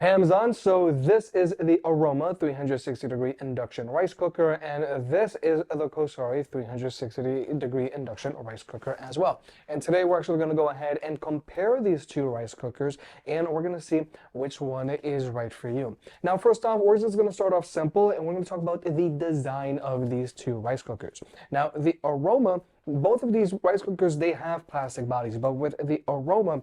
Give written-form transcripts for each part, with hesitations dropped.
Hands-on, so this is the Aroma 360-degree induction rice cooker, and this is the Cosari 360-degree induction rice cooker as well. And today we're actually going to go ahead and compare these two rice cookers, and we're going to see which one is right for you. Now, first off, we're just going to start off simple, and we're going to talk about the design of these two rice cookers. Now, the Aroma, both of these rice cookers, they have plastic bodies, but with the Aroma,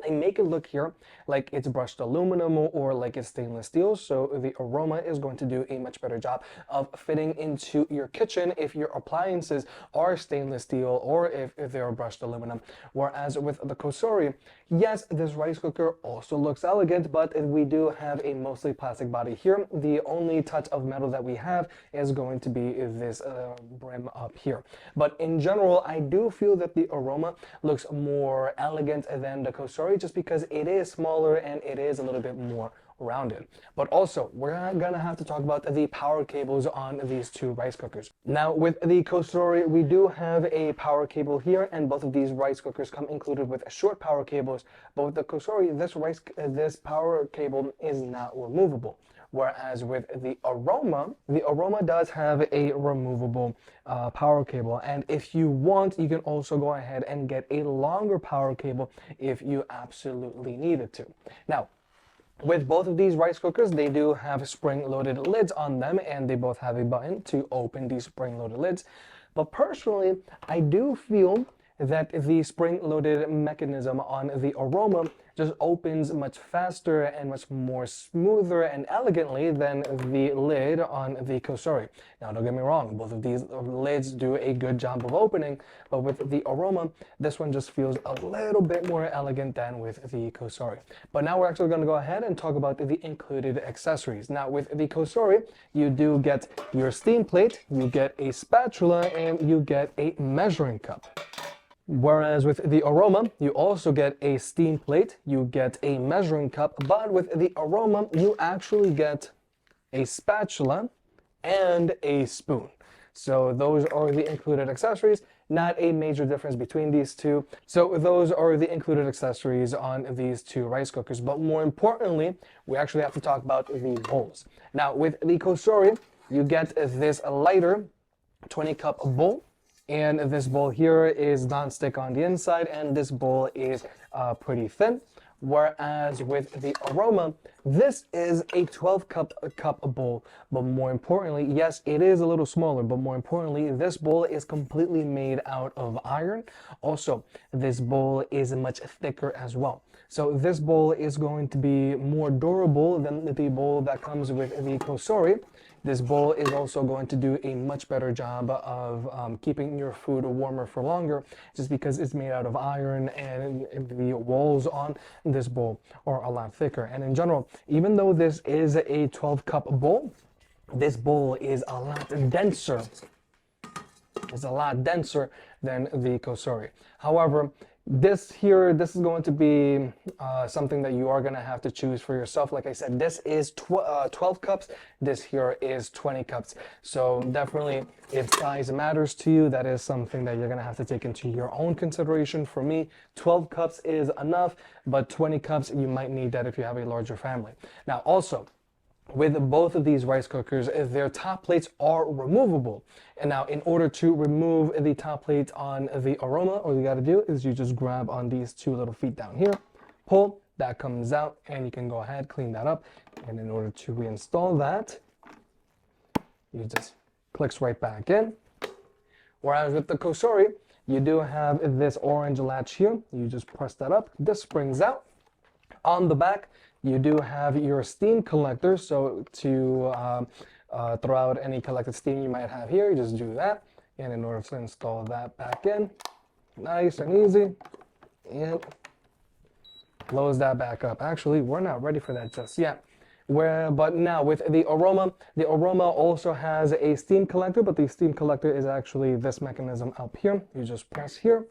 they make it look here like it's brushed aluminum or like it's stainless steel. So the Aroma is going to do a much better job of fitting into your kitchen if your appliances are stainless steel or if they're brushed aluminum. Whereas with the Cosori, yes, this rice cooker also looks elegant, but we do have a mostly plastic body here. The only touch of metal that we have is going to be this brim up here. But in general, I do feel that the Aroma looks more elegant than the Cosori, just because it is smaller and it is a little bit more rounded. But also, we're gonna have to talk about the power cables on these two rice cookers. Now, with the Cosori, we do have a power cable here, and both of these rice cookers come included with short power cables. But with the Cosori, this power cable is not removable. Whereas with the Aroma does have a removable power cable. And if you want, you can also go ahead and get a longer power cable if you absolutely needed to. Now, with both of these rice cookers, they do have spring-loaded lids on them, and they both have a button to open these spring-loaded lids. But personally, I do feel that the spring-loaded mechanism on the Aroma just opens much faster and much more smoother and elegantly than the lid on the Cosori. Now, don't get me wrong, both of these lids do a good job of opening, but with the Aroma, this one just feels a little bit more elegant than with the Cosori. But now we're actually going to go ahead and talk about the included accessories. Now, with the Cosori, you do get your steam plate, you get a spatula, and you get a measuring cup. Whereas with the Aroma, you also get a steam plate, you get a measuring cup, but with the Aroma, you actually get a spatula and a spoon. So those are the included accessories, not a major difference between these two. So those are the included accessories on these two rice cookers. But more importantly, we actually have to talk about the bowls. Now with the Cosori, you get this lighter 20-cup bowl. And this bowl here is non-stick on the inside, and this bowl is pretty thin. Whereas with the Aroma, this is a 12-cup bowl. But more importantly, yes, it is a little smaller, but more importantly, this bowl is completely made out of iron. Also, this bowl is much thicker as well. So this bowl is going to be more durable than the bowl that comes with the Cosori. This bowl is also going to do a much better job of keeping your food warmer for longer, just because it's made out of iron and the walls on this bowl are a lot thicker. And in general, even though this is a 12-cup bowl, this bowl is a lot denser. It's a lot denser than the Cosori. However, this is going to be something that you are going to have to choose for yourself. Like I said, this is 12 cups. This here is 20 cups. So definitely, if size matters to you, that is something that you're going to have to take into your own consideration. For me, 12 cups is enough, but 20 cups, you might need that if you have a larger family. Now, also, with both of these rice cookers, their top plates are removable. And now, in order to remove the top plate on the Aroma, all you got to do is you just grab on these two little feet down here, pull, that comes out, and you can go ahead, clean that up. And in order to reinstall that, you just clicks right back in. Whereas with the Cosori, you do have this orange latch here. You just press that up, this springs out. On the back, you do have your steam collector, so to throw out any collected steam you might have here, you just do that. And in order to install that back in, nice and easy, and close that back up. Actually, we're not ready for that just yet. But now with the Aroma also has a steam collector, but the steam collector is actually this mechanism up here. You just press here.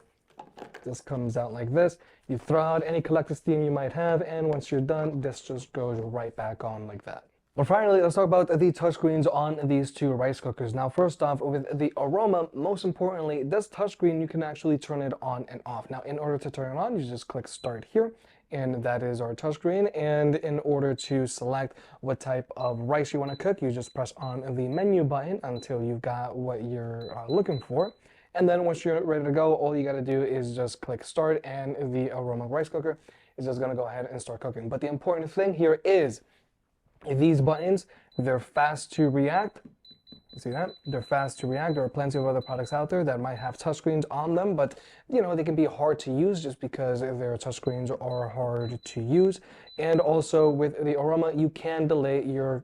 This comes out like this. You throw out any collected steam you might have, and once you're done, this just goes right back on like that. But finally, let's talk about the touchscreens on these two rice cookers. Now, first off, with the Aroma, most importantly, this touchscreen, you can actually turn it on and off. Now, in order to turn it on, you just click Start here, and that is our touchscreen. And in order to select what type of rice you want to cook, you just press on the menu button until you've got what you're looking for. And then once you're ready to go, all you got to do is just click start, and the Aroma rice cooker is just going to go ahead and start cooking. But the important thing here is these buttons, they're fast to react. See that? They're fast to react. There are plenty of other products out there that might have touchscreens on them, but you know, they can be hard to use just because their touchscreens are hard to use. And also with the Aroma, you can delay your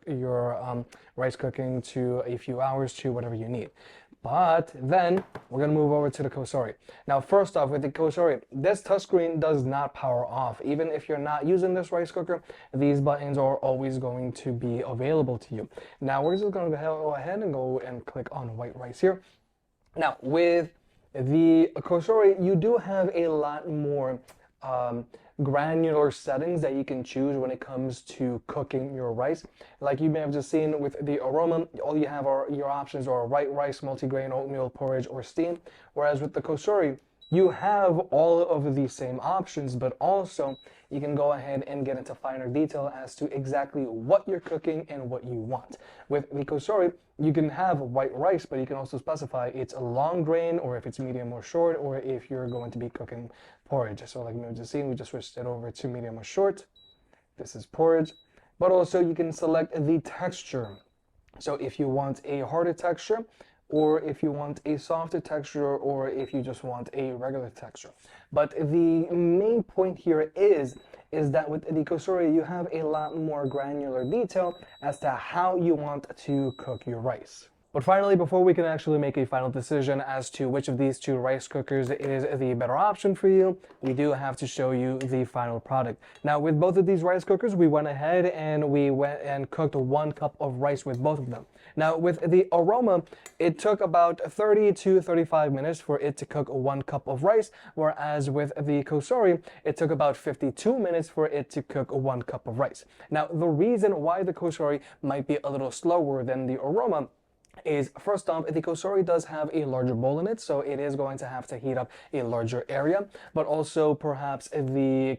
rice cooking to a few hours to whatever you need. But then we're going to move over to the Cosori. Now, first off, with the Cosori, this touchscreen does not power off. Even if you're not using this rice cooker, these buttons are always going to be available to you. Now, we're just going to go ahead and go and click on white rice here. Now, with the Cosori, you do have a lot more granular settings that you can choose when it comes to cooking your rice. Like you may have just seen with the Aroma, all you have are your options are white rice, multigrain, oatmeal, porridge, or steam. Whereas with the Cosori, you have all of these same options, but also you can go ahead and get into finer detail as to exactly what you're cooking and what you want. With the Cosori, you can have white rice, but you can also specify it's a long grain, or if it's medium or short, or if you're going to be cooking porridge. So like you just seen, we just switched it over to medium or short. This is porridge. But also you can select the texture. So if you want a harder texture, or if you want a softer texture, or if you just want a regular texture. But the main point here is that with the Cosori, you have a lot more granular detail as to how you want to cook your rice. But finally, before we can actually make a final decision as to which of these two rice cookers is the better option for you, we do have to show you the final product. Now, with both of these rice cookers, we went ahead and we went and cooked 1 cup of rice with both of them. Now, with the Aroma, it took about 30 to 35 minutes for it to cook 1 cup of rice, whereas with the Cosori, it took about 52 minutes for it to cook 1 cup of rice. Now, the reason why the Cosori might be a little slower than the Aroma is, first off, the Cosori does have a larger bowl in it, so it is going to have to heat up a larger area, but also perhaps the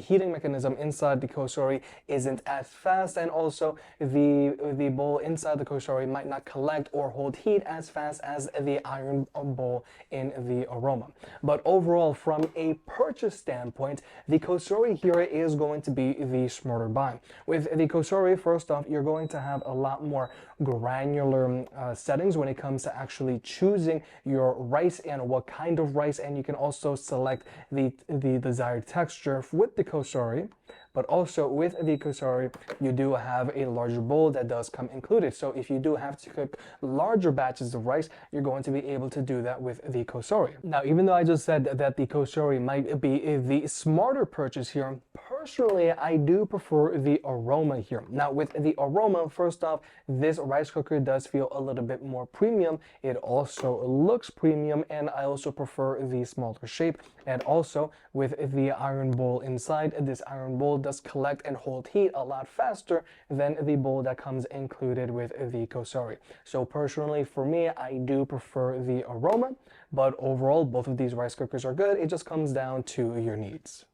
heating mechanism inside the Cosori isn't as fast, and also the bowl inside the Cosori might not collect or hold heat as fast as the iron bowl in the Aroma. But overall, from a purchase standpoint, the Cosori here is going to be the smarter buy. With the Cosori, first off, you're going to have a lot more granular settings when it comes to actually choosing your rice and what kind of rice, and you can also select the desired texture with the Cosori. But also with the Cosari, you do have a larger bowl that does come included. So if you do have to cook larger batches of rice, you're going to be able to do that with the Cosari. Now, even though I just said that the Cosari might be the smarter purchase here, personally, I do prefer the Aroma here. Now, with the Aroma, first off, this rice cooker does feel a little bit more premium. It also looks premium, and I also prefer the smaller shape. And also, with the iron bowl inside, this iron bowl does collect and hold heat a lot faster than the bowl that comes included with the Cosari. So personally, for me, I do prefer the Aroma, but overall, both of these rice cookers are good. It just comes down to your needs.